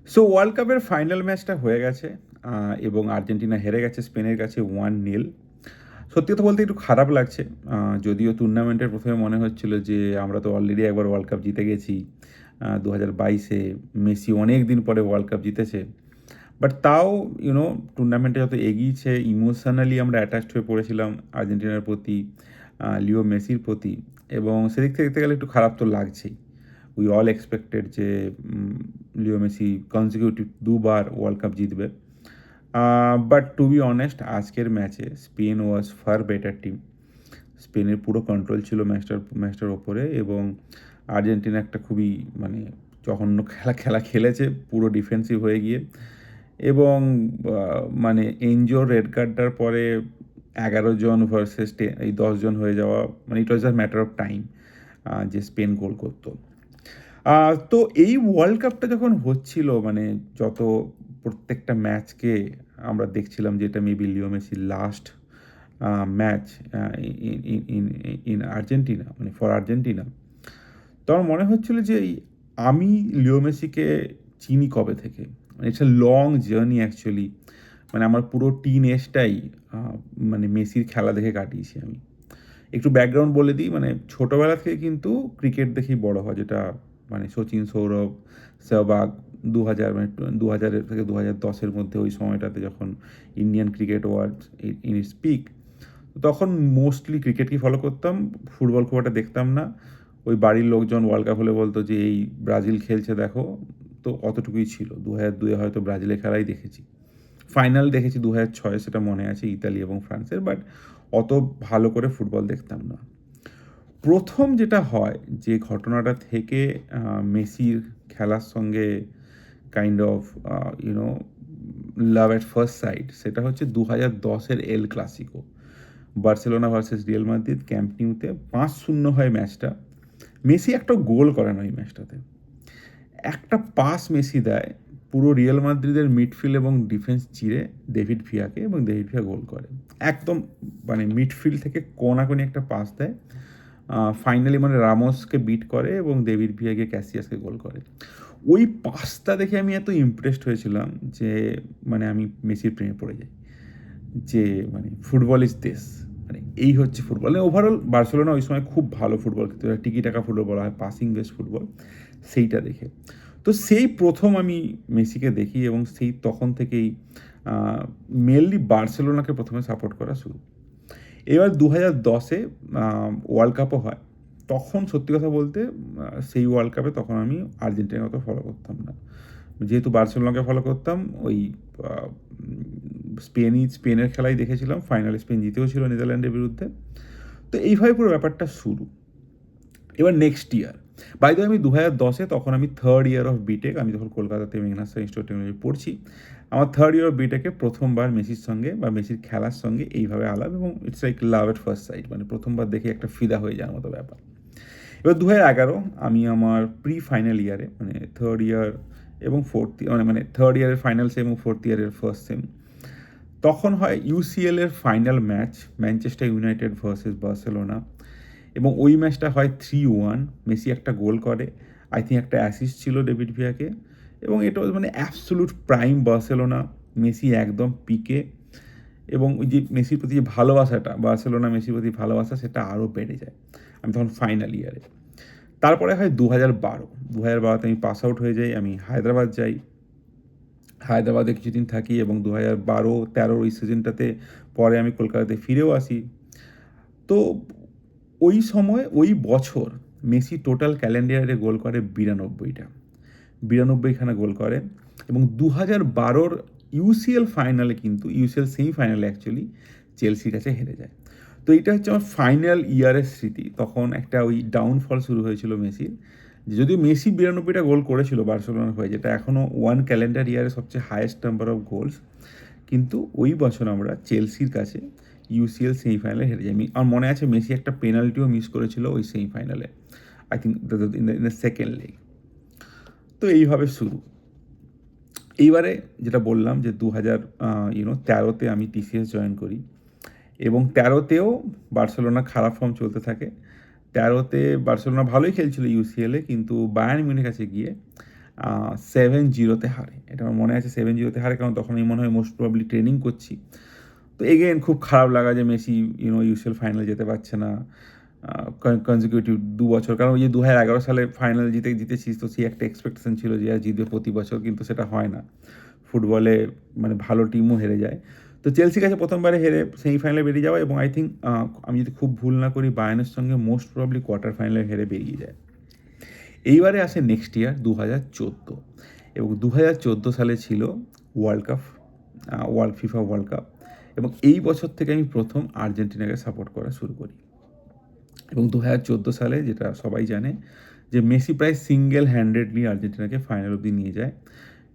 So world কাপের final ম্যাচটা হয়ে গেছে এবং আর্জেন্টিনা হেরে গেছে স্পেনের কাছে 1-0। সত্যি কথা বলতে একটু খারাপ লাগছে। যদিও টুর্নামেন্টের প্রথমে মনে হচ্ছিল যে আমরা তো অলরেডি একবার ওয়ার্ল্ড কাপ জিতে গেছি 2022-এ। মেসি অনেক দিন পরে ওয়ার্ল্ড কাপ জিতেছে। বাট তাও টুর্নামেন্টে যত এগিয়েছে ইমোশনালি আমরা অ্যাটাচড হয়ে পড়েছিলাম আর্জেন্টিনার প্রতি, লিও মেসির প্রতি। এবং সেদিক থেকে দেখতে গেলে একটু খারাপ তো লাগছেই। উই অল এক্সপেক্টেড যে লিও মেসি কনজিকিউটিভ দুবার ওয়ার্ল্ড কাপ জিতবে। বাট টু বি অনেস্ট আজকের ম্যাচে স্পেন ওয়াজ ফার বেটার টিম। স্পেনের পুরো কন্ট্রোল ছিল ম্যাচটার ওপরে, এবং আর্জেন্টিনা একটা খুবই মানে জঘন্য খেলা খেলেছে পুরো ডিফেন্সিভ হয়ে গিয়ে। এবং মানে এনজোর রেড কার্ডটার পরে 11 জন ভার্সেস এই 10 জন হয়ে যাওয়া, মানে ইট ওয়াজ আ ম্যাটার অফ টাইম যে স্পেন গোল করতো। তো এই ওয়ার্ল্ড কাপটা যখন হচ্ছিল, মানে যত প্রত্যেকটা ম্যাচকে আমরা দেখছিলাম যে এটা মেবি লিও মেসির লাস্ট ম্যাচ ইন আর্জেন্টিনা, মানে ফর আর্জেন্টিনা। তো আমার মনে হচ্ছিল যে আমি লিও মেসিকে চিনি কবে থেকে, মানে it's a long journey actually. মানে আমার পুরো টিন এজটাই মানে মেসির খেলা দেখে কাটিয়েছি আমি। একটু ব্যাকগ্রাউন্ড বলে দিই, মানে ছোটোবেলা থেকে কিন্তু ক্রিকেট দেখেই বড় হয়, যেটা মানে সচিন, সৌরভ, সেহবাগ 2000, মানে 2000 থেকে 2010-এর মধ্যে ওই সময়টাতে যখন Indian cricket world in its peak, তখন মোস্টলি ক্রিকেটকেই ফলো করতাম। ফুটবল খুব একটা দেখতাম না। ওই বাড়ির লোকজন ওয়ার্ল্ড কাপ হলে বলতো যে এই ব্রাজিল খেলছে দেখো। তো অতটুকুই ছিল। 2002-এ হয়তো ব্রাজিলের খেলাই দেখেছি। ফাইনাল দেখেছি 2006-এ, সেটা মনে আছে, ইতালি এবং ফ্রান্সের। বাট অত ভালো করে ফুটবল দেখতাম না। প্রথম যেটা হয়, যে ঘটনাটা থেকে মেসির খেলার সঙ্গে kind of love at first sight, সেটা হচ্ছে 2010-এর El Clasico, Barcelona versus Real Madrid, Camp নিউতে 5-0 হয় ম্যাচটা। মেসি একটা গোল করে না ওই ম্যাচটাতে। একটা পাস মেসি দেয় পুরো রিয়াল মাদ্রিদের মিডফিল্ড এবং ডিফেন্স চিরে ডেভিড ভিয়াকে, এবং ডেভিড ভিয়া গোল করে। একদম মানে মিডফিল্ড থেকে কোনাকুনি একটা পাস দেয়, ফাইনালি মানে রামোসকে বিট করে এবং ডেভিড ভিয়াকে, ক্যাসিয়াসকে গোল করে। ওই পাসটা দেখে আমি এত ইমপ্রেসড হয়েছিলাম যে মানে আমি মেসির প্রেমে পড়ে যাই। যে মানে ফুটবল ইজ দিস, মানে এই হচ্ছে ফুটবল। ওভারঅল বার্সেলোনা ওই সময় খুব ভালো ফুটবল খেলতে, টিকি টাকা ফুটবল বলা হয়, পাসিং বেস ফুটবল, সেইটা দেখে। তো সেই প্রথম আমি মেসিকে দেখি, এবং সেই তখন থেকেই মেনলি বার্সেলোনাকে প্রথমে সাপোর্ট করা শুরু। এবার 2010-এ ওয়ার্ল্ড কাপও হয়। তখন সত্যি কথা বলতে সেই ওয়ার্ল্ড কাপে তখন আমি আর্জেন্টিনার অত ফলো করতাম না। যেহেতু বার্সেলোনাকে ফলো করতাম, ওই স্পেনের খেলাই দেখেছিলাম। ফাইনালে স্পেন জিতেও ছিল নেদারল্যান্ডের বিরুদ্ধে। তো এইভাবে পুরো ব্যাপারটা শুরু। এবার নেক্সট ইয়ার, বাই দ্য আমি 2010-এ, তখন আমি থার্ড ইয়ার অফ বিটেক, আমি তখন কলকাতাতে মেঘনাদ ইনস্টিটিউট অফ টেকনোলজি পড়ছি। আমার থার্ড ইয়ার অফ বিটেকে প্রথমবার মেসির সঙ্গে বা মেসির খেলার সঙ্গে এইভাবে আলাপ, এবং it's like love at first sight, মানে প্রথমবার দেখে একটা ফিদা হয়ে যাওয়ার মতো ব্যাপার। এবার 2011 আমি আমার প্রি ফাইনাল ইয়ারে, মানে থার্ড ইয়ার এবং ফোর্থ, মানে থার্ড ইয়ারের ফাইনাল সেম এবং ফোর্থ ইয়ারের ফার্স্ট সেম, তখন হয় ইউসিএল এর final match, Manchester United versus Barcelona. এবং ওই ম্যাচটা হয় 3-1। মেসি একটা গোল করে, আই থিঙ্ক একটা অ্যাসিস্ট ছিল ডেভিড ভিয়াকে। এবং এটা মানে অ্যাবসোলুট প্রাইম বার্সেলোনা, মেসি একদম পিকে। এবং ওই যে মেসির প্রতি যে ভালোবাসাটা, বার্সেলোনা মেসির প্রতি ভালোবাসা, সেটা আরও বেড়ে যায়। আমি তখন ফাইনাল ইয়ারে। তারপরে হয় 2012-তে আমি পাস আউট হয়ে যাই, আমি হায়দ্রাবাদ যাই। হায়দ্রাবাদে কিছুদিন থাকি, এবং 2012-13 ওই সিজনটাতে পরে আমি কলকাতাতে ফিরেও আসি। তো ওই সময়, ওই বছর মেসি টোটাল ক্যালেন্ডারে গোল করে 92টা, 92খানা গোল করে। এবং 2012-র ইউসিএল ফাইনালে, কিন্তু ইউসিএল সেমিফাইনালে অ্যাকচুয়ালি চেলসির কাছে হেরে যায়। তো এইটা হচ্ছে আমার ফাইনাল ইয়ারের স্মৃতি। তখন একটা ওই ডাউনফল শুরু হয়েছিল মেসির। যদিও মেসি 92টা গোল করেছিল বার্সেলোনার হয়ে, যেটা এখনও ওয়ান ক্যালেন্ডার ইয়ারে সবচেয়ে হায়েস্ট নাম্বার অফ গোলস, কিন্তু ওই বছর আমরা চেলসির কাছে ইউসিএল সেমিফাইনালে হেরে যাই। আমার মনে আছে মেসি একটা পেনাল্টিও মিস করেছিল ওই সেমিফাইনালে, I think in the second leg. তো এইভাবে শুরু। এইবারে যেটা বললাম যে 2013-তে আমি টিসিএস জয়েন করি, এবং 13-তেও বার্সেলোনা খারাপ ফর্ম চলতে থাকে। 13-তে বার্সেলোনা ভালোই খেলছিল ইউসিএলে, কিন্তু বায়ার্ন মিউনিখের কাছে গিয়ে 7-0 হারে। এটা আমার মনে আছে 7-0 হারে, কারণ তখন আমি মনে হয় মোস্ট প্রবাবলি ট্রেনিং করছি। তো এগেইন খুব খারাপ লাগা যে মেসি ইউসিএল ফাইনাল যেতে পারছে না কনজিকিউটিভ 2 বছর। কারণ ওই যে 2011 সালে ফাইনাল জিতেছিস, তো সেই একটা এক্সপেকটেশন ছিল যে আর জিতবে প্রতি বছর, কিন্তু সেটা হয় না। ফুটবলে মানে ভালো টিমও হেরে যায়। তো চেলসির কাছে প্রথমবারে হেরে সেমিফাইনালে বেরিয়ে যাওয়া, এবং আই থিঙ্ক আমি যদি খুব ভুল না করি বায়ার্নের সঙ্গে মোস্ট প্রবাবলি কোয়ার্টার ফাইনালে হেরে বেরিয়ে যায়। এইবারে আসে নেক্সট ইয়ার 2014, এবং 2014 সালে ছিল world cup, FIFA World cup, এবং এই বছর থেকে আমি প্রথম আর্জেন্টিনাকে সাপোর্ট করা শুরু করি। এবং 2014 সালে যেটা সবাই জানে যে মেসি প্রায় সিঙ্গেল হ্যান্ডেডলি আর্জেন্টিনাকে ফাইনাল অবধি নিয়ে যায়।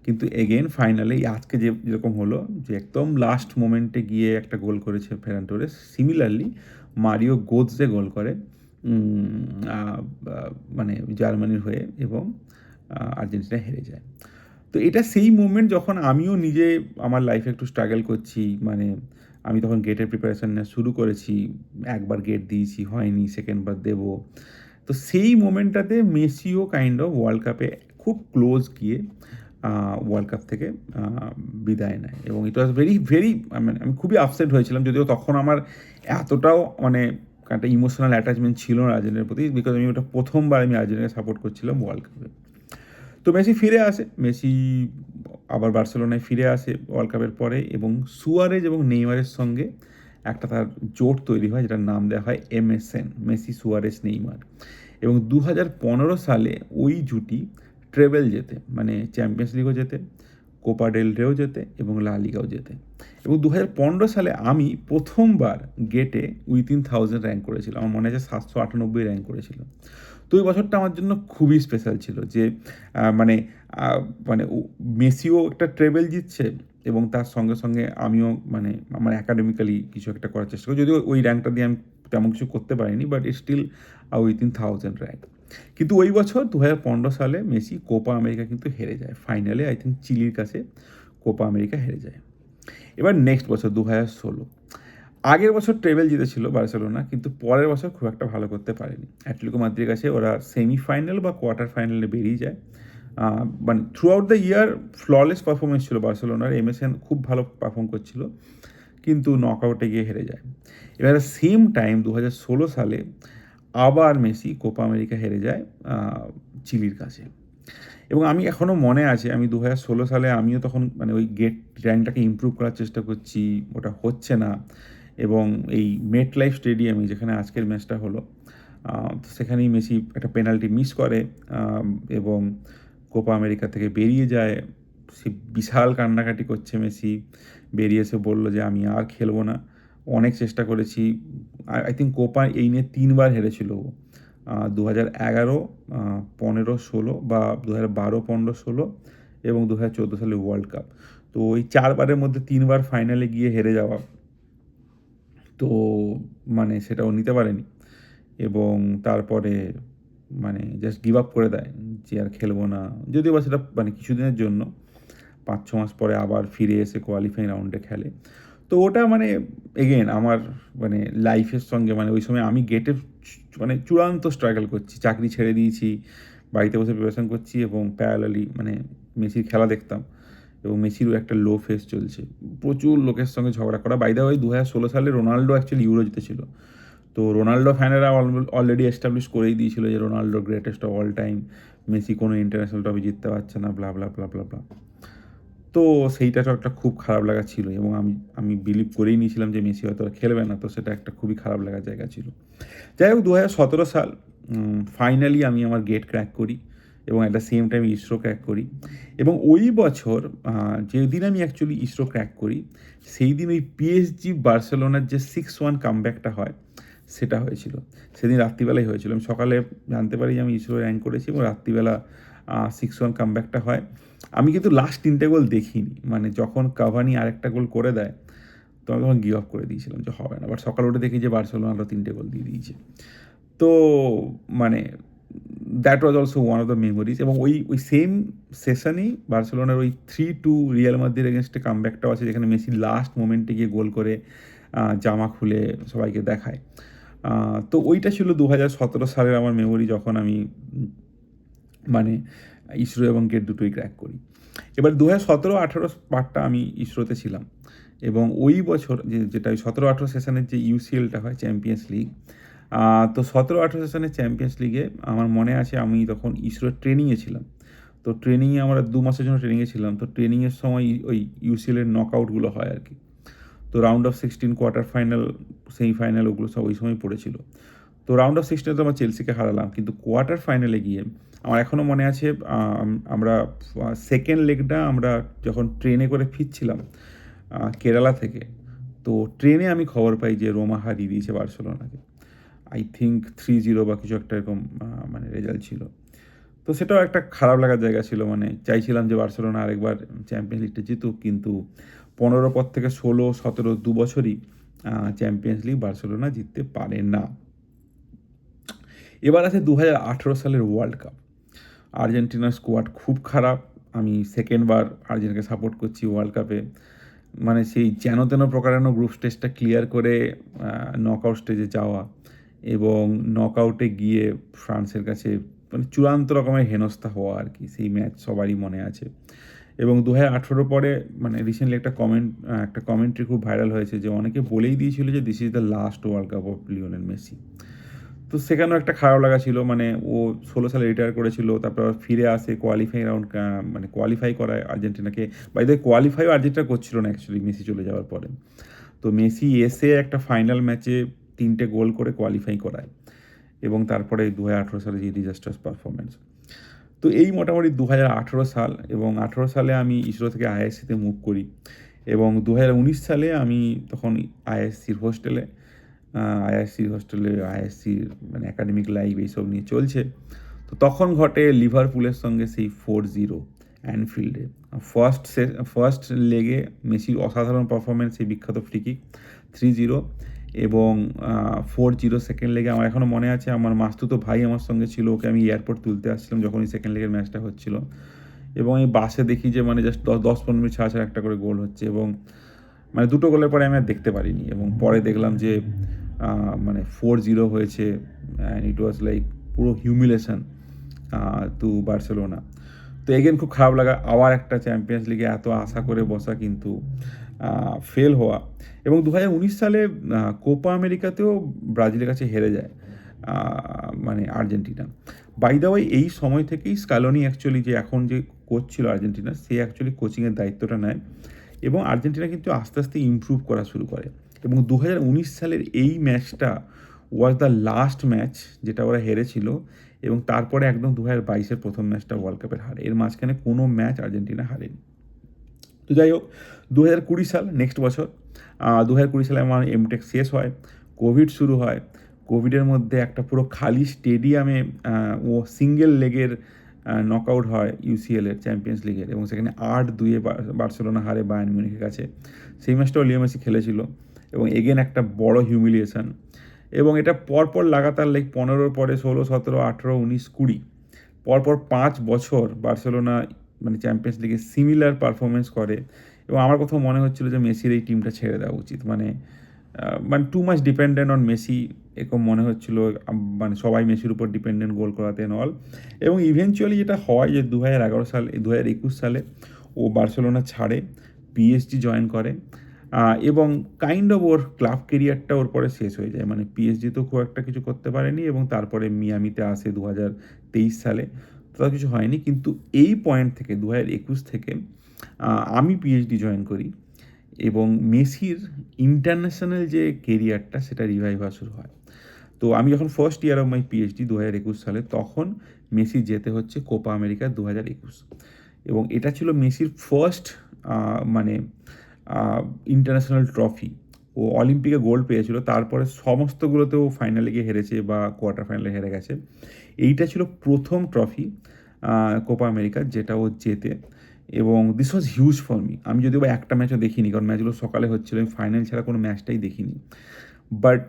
কিন্তু এগেন ফাইনালে আজকে যেরকম হলো যে একদম লাস্ট মোমেন্টে গিয়ে একটা গোল করেছে Ferran Torres, similarly Mario Gotze goal করে মানে জার্মানির হয়ে, এবং আর্জেন্টিনা হেরে যায়। তো এটা সেই মুভমেন্ট যখন আমিও নিজে আমার লাইফে একটু স্ট্রাগল করছি, মানে আমি তখন গেটের প্রিপারেশান নেওয়া শুরু করেছি, একবার গেট দিয়েছি হয়নি, সেকেন্ডবার দেবো। তো সেই মোমেন্টটাতে মেসিও কাইন্ড অফ ওয়ার্ল্ড কাপে খুব ক্লোজ গিয়ে ওয়ার্ল্ড কাপ থেকে বিদায় নেয়, এবং ইট ওয়াজ ভেরি ভেরি আমি খুবই আপসেট হয়েছিলাম, যদিও তখন আমার এতটাও মানে একটা ইমোশনাল অ্যাটাচমেন্ট ছিল না আর্জেন্টিনার প্রতি, বিকজ আমি ওটা প্রথমবার আমি আর্জেন্টিনাকে সাপোর্ট করছিলাম ওয়ার্ল্ড কাপে। তো মেসি ফিরে আসে, মেসি আবার বার্সেলোনায় ফিরে আসে ওয়ার্ল্ড কাপের পরে, এবং সুয়ারেজ এবং নেইমারের সঙ্গে একটা তার জোট তৈরি হয়, যেটার নাম দেওয়া হয় MSN, মেসি সুয়ারেজ নেইমার। এবং 2015 সালে ওই জুটি ট্রেবেল জেতে, মানে চ্যাম্পিয়ন্স লিগও জেতে, কোপা ডেল রেও জেতে, এবং লা লিগাও জেতে। এবং 2015 সালে আমি প্রথমবার গেটে উইথিন 1000 র্যাঙ্ক করেছিলাম, আমার মনে আছে 798 র্যাঙ্ক করেছিল। তো ওই বছরটা আমার জন্য খুবই স্পেশাল ছিল, যে মানে মানে মেসিও একটা ট্রেবেল জিতছে, এবং তার সঙ্গে সঙ্গে আমিও মানে আমার অ্যাকাডেমিক্যালি কিছু একটা করার চেষ্টা করি, যদিও ওই র্যাঙ্কটা দিয়ে আমি তেমন কিছু করতে পারিনি, বাট স্টিল উইথিন 1000 র্যাঙ্ক। কিন্তু ওই বছর 2015 সালে মেসি কোপা আমেরিকা কিন্তু হেরে যায় ফাইনালে, আই থিঙ্ক চিলির কাছে কোপা আমেরিকা হেরে যায়। এবার নেক্সট বছর 2016, আগের বছর ট্রেবেল জিতেছিল বার্সেলোনা, কিন্তু পরের বছর খুব একটা ভালো করতে পারেনি। অ্যাটলেটিকো মাদ্রিদের কাছে ওরা সেমিফাইনাল বা কোয়ার্টার ফাইনালে বেরিয়ে যায়। মানে through out the year flawless performance ছিল বার্সেলোনার, MSN খুব ভালো পারফর্ম করছিল, কিন্তু নকআউটে গিয়ে হেরে যায়। এবার সেম টাইম 2016 সালে আবার মেসি কোপা আমেরিকা হেরে যায় চিলির কাছে। এবং আমি এখনও মনে আছে, আমি 2016 সালে আমিও তখন মানে ওই গেট র্যাঙ্কটাকে ইমপ্রুভ করার চেষ্টা করছি, ওটা হচ্ছে না, এবং এই মেট লাইফ স্টেডিয়ামে যেখানে আজকের ম্যাচটা হলো, সেখানেই মেসি একটা পেনাল্টি মিস করে, এবং কোপা আমেরিকা থেকে বেরিয়ে যায়। সে বিশাল কান্নাকাটি করছে মেসি, বেরিয়ে এসে বললো যে আমি আর খেলবো না, অনেক চেষ্টা করেছি। আই থিঙ্ক কোপা এই নিয়ে 3বার হেরেছিল ও, 2011, 15, 16, বা 2012, 15, 16, এবং 2014 সালে ওয়ার্ল্ড কাপ। তো ওই 4বারের মধ্যে 3বার ফাইনালে গিয়ে হেরে যাওয়া, তো মানে সেটাও নিতে পারেনি, এবং তারপরে মানে জাস্ট গিভ আপ করে দেয় যে আর খেলবো না। যদিও বা সেটা মানে কিছুদিনের জন্য, 5-6 মাস পরে আবার ফিরে এসে কোয়ালিফাইং রাউন্ডে খেলে। তো ওটা মানে এগেন আমার মানে লাইফের সঙ্গে, মানে ওই সময় আমি গেটের মানে চূড়ান্ত স্ট্রাগল করছি, চাকরি ছেড়ে দিয়েছি, বাড়িতে বসে প্রিপারেশন করছি, এবং প্যারালালি মানে মেসির খেলা দেখতাম, এবং মেসিরও একটা লো ফেস চলছে, প্রচুর লোকের সঙ্গে ঝগড়া করা। বাই দ্য ওয়ে 2016 সালে রোনাল্ডো অ্যাকচুয়ালি ইউরো জিতেছিল, তো রোনাল্ডো ফ্যানেরা অলরেডি এস্টাবলিশ করেই দিয়েছিল যে Ronaldo greatest of all time, Messi কোনো ইন্টারন্যাশনাল ট্রফি জিততে পারছে না, ব্লা ব্লা ব্লা ব্লা ব্লা। তো সেইটা একটা খুব খারাপ লাগা ছিল, এবং আমি বিলিভ করেই নিয়েছিলাম যে মেসি হয়তো আর খেলবে না, তো সেটা একটা খুবই খারাপ লাগার জায়গা ছিল। যাই হোক 2017 সাল ফাইনালি আমি আমার গেট ক্র্যাক করি, এবং at the same time ISRO crack করি। এবং ওই বছর যেদিন আমি অ্যাকচুয়ালি ইসরো ক্র্যাক করি, সেই দিন ওই PSG বার্সেলোনার যে 6-1 কামব্যাকটা হয়, সেটা হয়েছিল। সেদিন রাত্রিবেলাই হয়েছিল, আমি সকালে জানতে পারি যে আমি ইসরো র্যাঙ্ক করেছি, এবং রাত্রিবেলা 6-1 কামব্যাকটা হয়। আমি কিন্তু লাস্ট 3টে গোল দেখিনি, মানে যখন কাভানি আরেকটা গোল করে দেয়, তো আমি তখন গিভ আপ করে দিয়েছিলাম যে হবে না, বাট সকালে উঠে দেখি যে বার্সেলোনা আরও 3টে গোল দিয়ে দিয়েছে। তো মানে that was also one of the memories. এবং ওই সেম সেশনেই বার্সেলোনার ওই 3-2 রিয়াল মাদ্রিদের এগেনস্টে কামব্যাকটাও আছে, যেখানে মেসি লাস্ট মোমেন্টে গিয়ে গোল করে জামা খুলে সবাইকে দেখায়। তো ওইটা ছিল 2017 সালের আমার মেমোরি, যখন আমি মানে ইসরো এবং গেট দুটোই ক্র্যাক করি। এবার 2017-18 পার্টটা আমি ইসরোতে ছিলাম এবং ওই বছর যেটা ওই 17-18 সেশনের যে ইউসিএলটা হয় চ্যাম্পিয়ন্স লিগ, তো 17-18 সেশনের চ্যাম্পিয়ন্স লিগে আমার মনে আছে আমি তখন ইসরোর ট্রেনিংয়ে ছিলাম। তো ট্রেনিংয়ে আমরা 2 মাসের জন্য ট্রেনিংয়ে ছিলাম। তো ট্রেনিংয়ের সময় ওই ইউসিএলের নকআউটগুলো হয় আর কি। তো round of 16, quarter final, semifinal ওগুলো সব ওই সময় পড়েছিল। তো রাউন্ড অফ 16 তো আমরা চেলসিকে হারালাম, কিন্তু কোয়ার্টার ফাইনালে গিয়ে আমার এখনও মনে আছে আমরা সেকেন্ড লেগটা আমরা যখন ট্রেনে করে ফিরছিলাম কেরালা থেকে, তো ট্রেনে আমি খবর পাই যে রোমা হারিয়ে দিয়েছে বার্সেলোনাকে। আই থিঙ্ক 3-0 বা কিছু একটা এরকম মানে রেজাল্ট ছিল। তো সেটাও একটা খারাপ লাগার জায়গা ছিল, মানে চাইছিলাম যে বার্সেলোনা আরেকবার চ্যাম্পিয়ন্স লিগটা জিতুক, কিন্তু 15 পর থেকে 16-17 দু বছরই চ্যাম্পিয়ন্স লিগ বার্সেলোনা জিততে পারে না। এবার আছে 2018 সালের ওয়ার্ল্ড কাপ। আর্জেন্টিনার স্কোয়াড খুব খারাপ। আমি সেকেন্ডবার আর্জেন্টিনাকে সাপোর্ট করছি ওয়ার্ল্ড কাপে। মানে সেই যেন তেন প্রকারানো গ্রুপ স্টেজটা ক্লিয়ার করে নকআউট স্টেজে যাওয়া এবং নকআউটে গিয়ে ফ্রান্সের কাছে মানে চূড়ান্ত রকমের হেনস্থা হওয়া আর কি, সেই ম্যাচ সবারই মনে আছে। এবং 2018 পরে মানে রিসেন্টলি একটা কমেন্ট্রি খুব ভাইরাল হয়েছে যে অনেকে বলেই দিয়েছিল যে this is the last world cup of Lionel Messi. তো সেখানেও একটা খারাপ লাগা ছিল, মানে ও 16 সালে রিটায়ার করেছিল, তারপর ফিরে আসে মানে কোয়ালিফাই করায় আর্জেন্টিনাকে। বাই দ্য কোয়ালিফাইও আর্জেন্টিনা করছিল না অ্যাকচুয়ালি মেসি চলে যাওয়ার পরে। তো মেসি এসে একটা ফাইনাল ম্যাচে 3টে গোল করে কোয়ালিফাই করায় এবং তারপরে 2018 সালে যে ডিজাস্টার্স পারফরমেন্স। তো এই মোটামুটি 2018 সাল, এবং 18 সালে আমি ইসরো থেকে আইআইএসসিতে মুভ করি এবং 2019 সালে আমি তখন আইআইএসসির হোস্টেলে আইআইএসসির মানে একাডেমিক লাইফ এইসব নিয়ে চলছে। তো তখন ঘটে লিভারপুলের সঙ্গে সেই 4-0 অ্যানফিল্ডে। ফার্স্ট লেগে মেসির অসাধারণ পারফরমেন্স, সেই বিখ্যাত ফ্রিকিক 3-0, এবং 4-0 সেকেন্ড লেগে। আমার এখনও মনে আছে আমার মাস্তুতো ভাই আমার সঙ্গে ছিল, ওকে আমি এয়ারপোর্ট তুলতে আসছিলাম যখন এই সেকেন্ড লেগের ম্যাচটা হচ্ছিল, এবং এই বাসে দেখি যে মানে জাস্ট 10-15 মিনিট ছাড়া ছাড়া একটা করে গোল হচ্ছে, এবং মানে দুটো গোলের পরে আমি আর দেখতে পারিনি, এবং পরে দেখলাম যে মানে 4-0 হয়েছে অ্যান্ড ইট ওয়াজ লাইক পুরো হিউমিলেশন টু বার্সেলোনা। তো এগেন খুব খারাপ লাগা, আবার একটা চ্যাম্পিয়ন্স লিগে এত আশা করে বসা কিন্তু ফেল হওয়া। এবং 2019 সালে কোপা আমেরিকাতেও ব্রাজিলের কাছে হেরে যায় মানে আর্জেন্টিনা। বাই দ্য ওয়ে এই সময় থেকেই স্কালোনি অ্যাকচুয়ালি, যে এখন যে কোচ ছিল আর্জেন্টিনা, সে অ্যাকচুয়ালি কোচিংয়ের দায়িত্বটা নেয় এবং আর্জেন্টিনা কিন্তু আস্তে আস্তে ইমপ্রুভ করা শুরু করে। এবং 2019 সালের এই ম্যাচটা ওয়াজ দ্য লাস্ট ম্যাচ যেটা ওরা হেরেছিল, এবং তারপরে একদম 2022-এর প্রথম ম্যাচটা ওয়ার্ল্ড কাপের হারে। এর মাঝখানে কোনো ম্যাচ আর্জেন্টিনা হারেনি। তো যাই হোক, 2020 সাল, নেক্সট বছর 2020 সালে আমার এমটেক শেষ হয়, কোভিড শুরু হয়। কোভিডের মধ্যে একটা পুরো খালি স্টেডিয়ামে ও সিঙ্গেল লেগের নকআউট হয় ইউসিএলের চ্যাম্পিয়ন্স লিগের, এবং সেখানে 8-2 বার্সেলোনা হারে বায়ার্ন মিউনিখের কাছে। সেই ম্যাচটাও লিও মেসি খেলেছিল, এবং এগেন একটা বড় হিউমিলিয়েশন। এবং এটা পরপর লাগাতার 15 পরে 16, 17, 18, 19, 20 পরপর 5 বছর বার্সেলোনা মানে চ্যাম্পিয়ন্স লিগে সিমিলার পারফরমেন্স করে, এবং আমার কোথাও মনে হচ্ছিল যে মেসির এই টিমটা ছেড়ে দেওয়া উচিত। মানে too much dependent on Messi এরকম মনে হচ্ছিল, মানে সবাই মেসির উপর ডিপেন্ডেন্ট গোল করাতে অল। এবং ইভেনচুয়ালি যেটা হয় যে 2021 সালে ও বার্সেলোনা ছাড়ে, পিএসজি জয়েন করে, এবং কাইন্ড অফ ওর ক্লাব কেরিয়ারটা ওর পরে শেষ হয়ে যায়। মানে পিএসজি তো খুব একটা কিছু করতে পারেনি, এবং তারপরে মিয়ামিতে আসে 2023 সালে, তো কিছু হয়নি। কিন্তু এই পয়েন্ট থেকে 2021 থেকে আমি পিএইচডি জয়েন করি, এবং মেসির ইন্টারন্যাশনাল যে কেরিয়ারটা সেটা রিভাইভ হওয়া শুরু হয়। তো আমি যখন first year of my PhD 2021 সালে, তখন মেসি যেতে হচ্ছে কোপা আমেরিকা 2021, এবং এটা ছিল মেসির ফার্স্ট মানে ইন্টারন্যাশনাল ট্রফি। ও অলিম্পিকে গোল্ড পেয়েছিল, তারপরে সমস্তগুলোতেও ফাইনালে গিয়ে হেরেছে বা কোয়ার্টার ফাইনালে হেরে গেছে। এইটা ছিল প্রথম ট্রফি কোপা আমেরিকার যেটা ও জেতে, এবং this was huge for me. আমি যদিও বা একটা ম্যাচও দেখিনি, কারণ ম্যাচগুলো সকালে হচ্ছিলো, আমি ফাইনাল ছাড়া কোনো ম্যাচটাই দেখিনি। বাট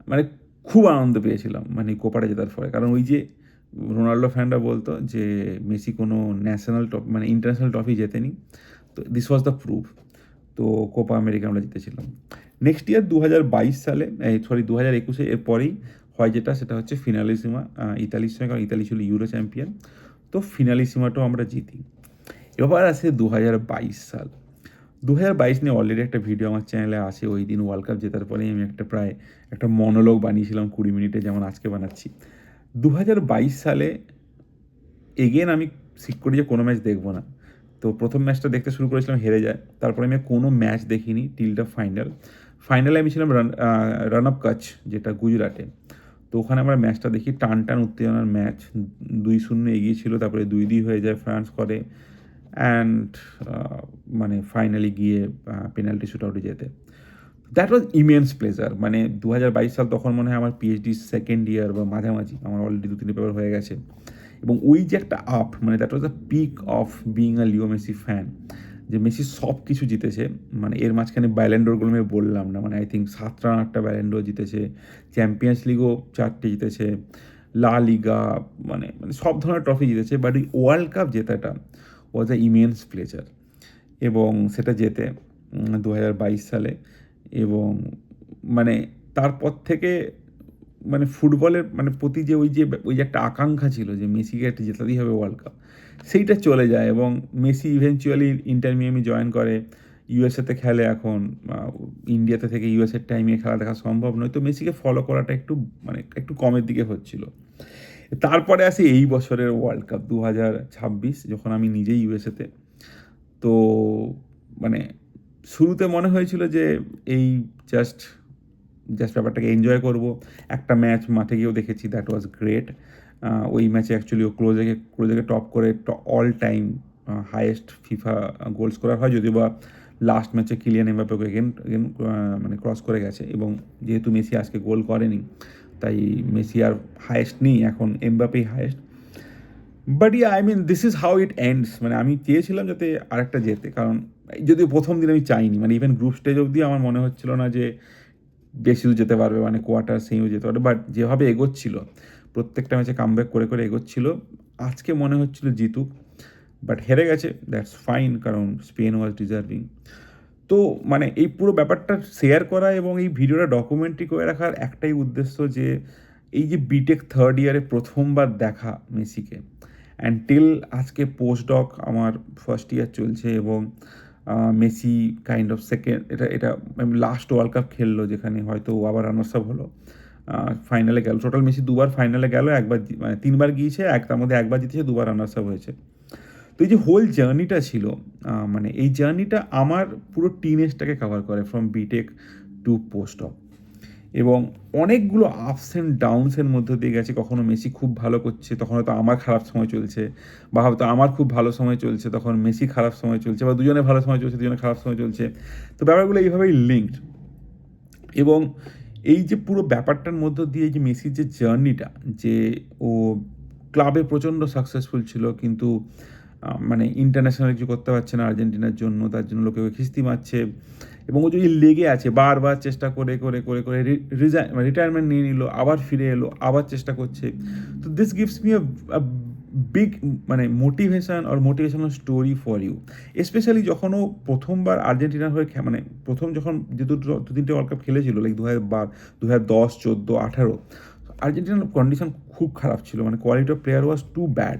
মানে খুব আনন্দ পেয়েছিলাম মানে কোপাটা জেতার পরে, কারণ ওই যে রোনাল্ডো ফ্যানরা বলতো যে মেসি কোনো ন্যাশনাল মানে ইন্টারন্যাশনাল ট্রফি জেতেনি, তো দিস ওয়াজ দ্য প্রুফ। তো কোপা আমেরিকা আমরা জিতেছিলাম। নেক্সট ইয়ার 2022 সালে, 2021 এর পরেই হয় যেটা, সেটা হচ্ছে ফিনালিসিমা ইতালির সঙ্গে, কারণ ইতালি ছিল ইউরো চ্যাম্পিয়ন। তো ফিনালিসিমাটাও আমরা জিতি। এবার আসে 2022 সাল। 2022 নিয়ে অলরেডি একটা ভিডিও আমার চ্যানেলে আছে। ওই দিন ওয়ার্ল্ড কাপ জেতার পরেই আমি প্রায় একটা মনোলগ বানিয়েছিলাম 20 মিনিটে, যেমন আজকে বানাচ্ছি। 2022 সালে এগেন আমি ঠিক করি যে কোনো ম্যাচ দেখবো না। তো প্রথম ম্যাচটা দেখতে শুরু করেছিলাম, হেরে যায়। তারপরে আমি কোনো ম্যাচ দেখিনি টিল দ্য ফাইনাল। ফাইনালে আমি ছিলাম রান আপ কাচ, যেটা গুজরাটে। তো ওখানে আমরা ম্যাচটা দেখি, টান টান উত্তেজনার ম্যাচ। 2-0 এগিয়ে ছিল, তারপরে 2-2 হয়ে যায়, ফ্রান্স করে। অ্যান্ড মানে ফাইনালি গিয়ে পেনাল্টি শুট আউটে যেতে। That was immense pleasure. মানে 2022 সাল তখন মনে হয় আমার পিএইচডি সেকেন্ড ইয়ার বা মাঝামাঝি, আমার অলরেডি 2-3 পেপার হয়ে গেছে। এবং ওই যে একটা আপ, মানে that was the peak of being a Leo Messi fan, যে মেসি সব কিছু জিতেছে। মানে এর মাঝখানে ব্যালেন্ডোরগুলো আমি বললাম না, মানে আই থিঙ্ক 7টা না 8টা ব্যালেন্ডোর জিতেছে, চ্যাম্পিয়ন্স লিগও 4টে জিতেছে, লা লিগা, মানে মানে সব ধরনের ট্রফি জিতেছে। বাট ওই ওয়ার্ল্ড কাপ জেতাটা ওয়াজ আ ইমেন্স প্লেজার। এবং সেটা জেতে 2022 সালে। এবং মানে তারপর থেকে মানে ফুটবলের মানে প্রতি যে ওই যে একটা আকাঙ্ক্ষা ছিল যে মেসিকে একটা জেতাতেই হবে ওয়ার্ল্ড কাপ, সেইটা চলে যায়। এবং Messi eventually inter Miami join করে, ইউএসএতে খেলে এখন। ইন্ডিয়াতে থেকে ইউএসএর টাইমে খেলা দেখা সম্ভব নয়, তো মেসিকে ফলো করাটা একটু মানে একটু কমের দিকে হচ্ছিল। তারপরে আসি এই বছরের ওয়ার্ল্ড কাপ 2026, যখন আমি নিজেই ইউএসএতে। তো মানে শুরুতে মনে হয়েছিল যে এই জাস্ট জাস্ট ব্যাপারটাকে এনজয় করব। একটা ম্যাচ মাঠে গিয়েও দেখেছি, দ্যাট ওয়াজ গ্রেট। ওই ম্যাচে অ্যাকচুয়ালি ও ক্লোজেকে টপ করে all time highest FIFA goal scorer হয়, যদিও বা লাস্ট ম্যাচে কিলিয়ান এমবাপ্পেকে এগেন মানে ক্রস করে গেছে। এবং যেহেতু মেসি আজকে গোল করেনি, তাই মেসি আর হাইয়েস্ট নেই, এখন এমবাপ্পেই highest. But yeah I mean this is how it ends. মানে আমি চেয়েছিলাম যাতে আরেকটা জেতে, কারণ যদিও প্রথম দিন আমি চাইনি, মানে ইভেন গ্রুপ স্টেজ অবধি আমার মনে হচ্ছিল না যে বেশিও যেতে পারবে, মানে কোয়ার্টার সেমিও যেতে পারবে। বাট যেভাবে এগোচ্ছিল, প্রত্যেকটা ম্যাচে কামব্যাক করে করে এগোচ্ছিল, আজকে মনে হচ্ছিল জিতুক। বাট হেরে গেছে, দ্যাটস ফাইন, কারণ স্পেন ওয়াজ ডিজার্ভিং। তো মানে এই পুরো ব্যাপারটা শেয়ার করা এবং এই ভিডিওটা ডকুমেন্টারি করে রাখার একটাই উদ্দেশ্য, যে এই যে বিটেক থার্ড ইয়ারে প্রথমবার দেখা মেসিকে, অ্যান্ড টিল আজকে পোস্ট ডক আমার ফার্স্ট ইয়ার চলছে। এবং মেসি কাইন্ড অফ সেকেন্ড, এটা লাস্ট ওয়ার্ল্ড কাপ খেললো যেখানে হয়তো ও আবার রানার্স আপ হলো, ফাইনালে গেল। টোটাল মেসি দুবার ফাইনালে গেল, একবার মানে 3বার গিয়েছে, তার মধ্যে একবার জিতেছে, দুবার রানার্স আপ হয়েছে। তো এই যে হোল জার্নিটা ছিল, মানে এই জার্নিটা আমার পুরো টিনেজটাকে কভার করে, from BTech to post of. এবং অনেকগুলো আপস অ্যান্ড ডাউনসের মধ্যে দিয়ে গেছে। কখনো মেসি খুব ভালো করছে, তখন হয়তো আমার খারাপ সময় চলছে, বা হয়তো আমার খুব ভালো সময় চলছে, তখন মেসি খারাপ সময় চলছে, বা দুজনে ভালো সময় চলছে, দুজনে খারাপ সময় চলছে। তো ব্যাপারগুলো এইভাবেই লিঙ্কড। এবং এই যে পুরো ব্যাপারটার মধ্য দিয়ে যে মেসির যে জার্নিটা, যে ও ক্লাবে প্রচণ্ড সাকসেসফুল ছিল, কিন্তু মানে ইন্টারন্যাশনাল কিছু করতে পারছে না আর্জেন্টিনার জন্য, তার জন্য লোকে খিস্তি মারছে। এবং ও যদি লেগে আছে, বারবার চেষ্টা করে করে করে করে রিটায়ারমেন্ট নিয়ে নিল, আবার ফিরে এলো, আবার চেষ্টা করছে। তো this gives me a big মানে motivational story for you. Specially যখন ও প্রথমবার আর্জেন্টিনার হয়ে মানে প্রথম যখন যে 2-3টে ওয়ার্ল্ড কাপ খেলেছিল, লাইক 2010, 14, 18, আর্জেন্টিনার কন্ডিশন খুব খারাপ ছিল, মানে quality of player was too bad.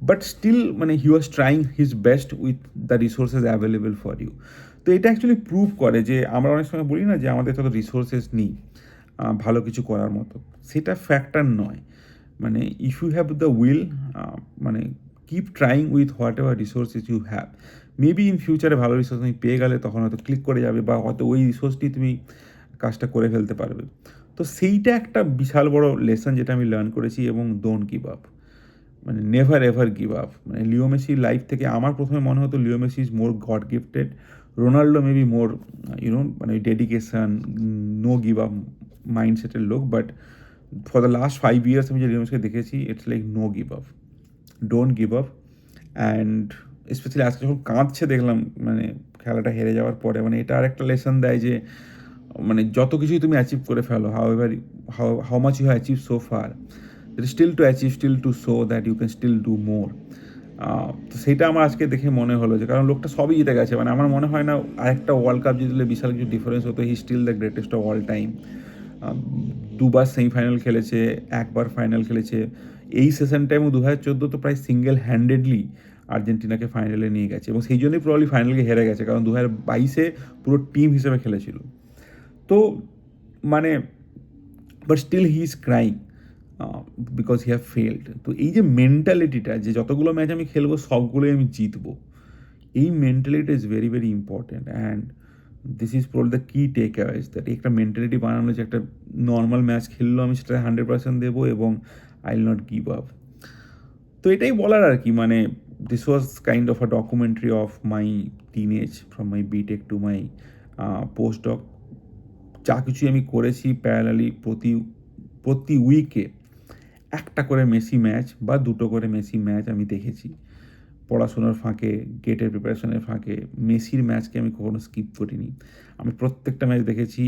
But still মানে he was trying his best with the resources available for you. তো এটা অ্যাকচুয়ালি প্রুভ করে যে আমরা অনেক সময় বলি না যে আমাদের তত রিসোর্সেস নেই ভালো কিছু করার মতো, সেটা ফ্যাক্টর নয়। মানে if you have the will, মানে keep trying with whatever resources you have. Maybe in ফিউচারে ভালো রিসোর্স তুমি পেয়ে গেলে তখন হয়তো ক্লিক করে যাবে, বা হয়তো ওই রিসোর্সটি তুমি কাজটা করে ফেলতে পারবে। তো সেইটা একটা বিশাল বড় লেসন যেটা আমি লার্ন করেছি। এবং ডোন্ট গিভ আপ, মানে নেভার এভার গিভ আপ। মানে লিও মেসির লাইফ থেকে আমার প্রথমে মনে হতো Leo Messi is more god gifted, Ronaldo maybe more মানে ডেডিকেশন, নো গিভ আপ মাইন্ডসেটের লোক। But for the last 5 years আমি যে লিও মেসিকে দেখেছি, it's like no give up, don't give up. And specially আজকে যখন কাঁদছে দেখলাম মানে খেলাটা হেরে যাওয়ার পরে, মানে এটা আরেকটা লেসন দেয় যে মানে যত কিছুই তুমি অ্যাচিভ করে ফেলো, how much you have achieve so far, still to achieve, still to show that you can still do more. তো সেইটা আমার আজকে দেখে মনে হলো, যে কারণ লোকটা সবই জিতে গেছে, মানে আমার মনে হয় না আরেকটা ওয়ার্ল্ড কাপ জিতলে বিশাল কিছু ডিফারেন্স হতো। He still the greatest of all time. দুবার সেমিফাইনাল খেলেছে, একবার ফাইনাল খেলেছে, এই সেশনটা এবং 2014 তো প্রায় সিঙ্গেল হ্যান্ডেডলি আর্জেন্টিনাকে ফাইনালে নিয়ে গেছে এবং সেই জন্যই প্রবলি ফাইনালকে হেরে গেছে, কারণ 2022-এ পুরো টিম হিসেবে খেলেছিল। তো মানে but still he is crying because he have failed. তো এই যে মেন্টালিটিটা, যে যতগুলো ম্যাচ আমি খেলবো সবগুলোই আমি জিতবো, এই mentality is very very important and this is probably the কি টেক অ্যাওয়েজ, দ্যাট একটা মেন্টালিটি বানানো যে একটা নর্মাল ম্যাচ খেললেও আমি সেটা 100% দেবো এবং I will not give up. তো এটাই বলার আর কি, মানে this was kind of a documentary of my teenage, from my BTech to my post doc. যা কিছুই আমি করেছি প্যারালালি প্রতি উইকে একটা করে মেসি ম্যাচ বা দুটো করে মেসি ম্যাচ আমি দেখেছি। পড়াশোনার ফাঁকে, গেটের প্রিপারেশনের ফাঁকে মেসির ম্যাচকে আমি কখনো স্কিপ করিনি। আমি প্রত্যেকটা ম্যাচ দেখেছি।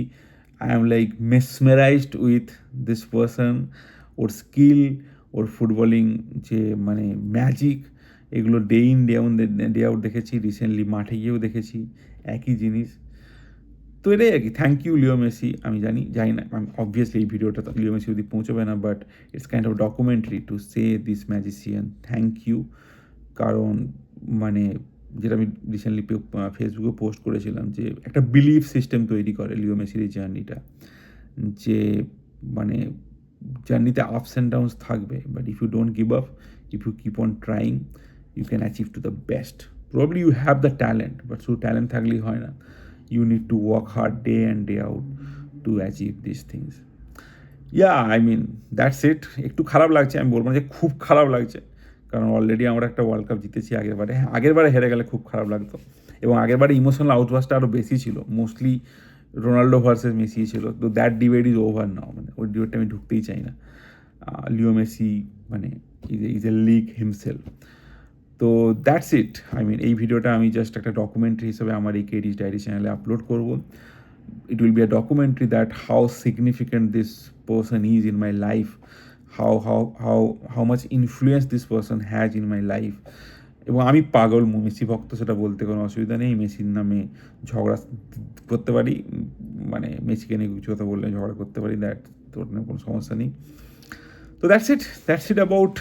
I am like mesmerized with this person, ওর স্কিল, ওর ফুটবলিং যে মানে ম্যাজিক, এগুলো ডে ইন ডে আউট দেখেছি। রিসেন্টলি মাঠে গিয়েও দেখেছি একই জিনিস। তো এটাই আর কি। Thank you Leo Messi. আমি জানি না, আমি অবভিয়াসলি এই ভিডিওটা তো লিও মেসি অবধি পৌঁছবে না, but it's kind of documentary to say this magician thank you. কারণ মানে যেটা আমি রিসেন্টলি ফেসবুকে পোস্ট করেছিলাম, যে একটা বিলিফ সিস্টেম তৈরি করে লিও মেসির এই জার্নিটা, যে মানে জার্নিতে আপস অ্যান্ড ডাউনস থাকবে, but if you don't give up, if you keep on trying, you can achieve to the best. Probably you have the talent, but শুধু ট্যালেন্ট থাকলেই হয় না, you need to work hard day and day out to achieve these things. Yeah, I mean, that's it. একটু খারাপ লাগছে, আমি বলবো না যে খুব খারাপ লাগছে, কারণ অলরেডি আমরা একটা ওয়ার্ল্ড কাপ জিতেছি আগেরবারে। হ্যাঁ, আগেরবারে হেরে গেলে খুব খারাপ লাগতো, এবং আগেরবারে ইমোশনাল আউটবাস্টটা আরও বেশি ছিল, মোস্টলি রোনাল্ডো ভার্সেস মেসি ছিল। তো দ্যাট ডিবেট ইজ ওভার নাও, মানে ওই ডিবেটটা আমি ঢুকতেই চাই না। লিও মেসি মানে ইজ এ লিগ হিমসেলফ। তো দ্যাটস ইট। আই মিন, এই ভিডিওটা আমি জাস্ট একটা ডকুমেন্টারি হিসেবে আমার এই কেডিস ডায়েরি চ্যানেলে আপলোড করবো। It will be a documentary that how significant this person is in my life, how much influence this person has in my life. এবং আমি পাগল মেসি ভক্ত, সেটা বলতে কোনো অসুবিধা নেই। মেসির নামে ঝগড়া করতে পারি, মানে মেসিকে নিয়ে কিছু কথা বললে ঝগড়া করতে পারি, দ্যাট তোর কোনো সমস্যা নেই। তো that's it about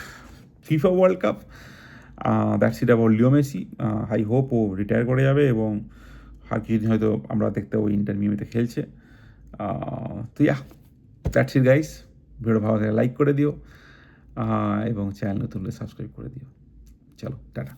FIFA World Cup. That's it about Leo Messi. I hope ও রিটায়ার করে যাবে এবং আর কিছুদিন হয়তো আমরা দেখতে পাবো ইন্টার মিয়ামিতে খেলছে। তো দ্যাটস ইট গাইস। ভিডিও ভালো থাকলে লাইক করে দিও এবং চ্যানেল নতুন হলে সাবস্ক্রাইব করে দিও। চলো, টাটা।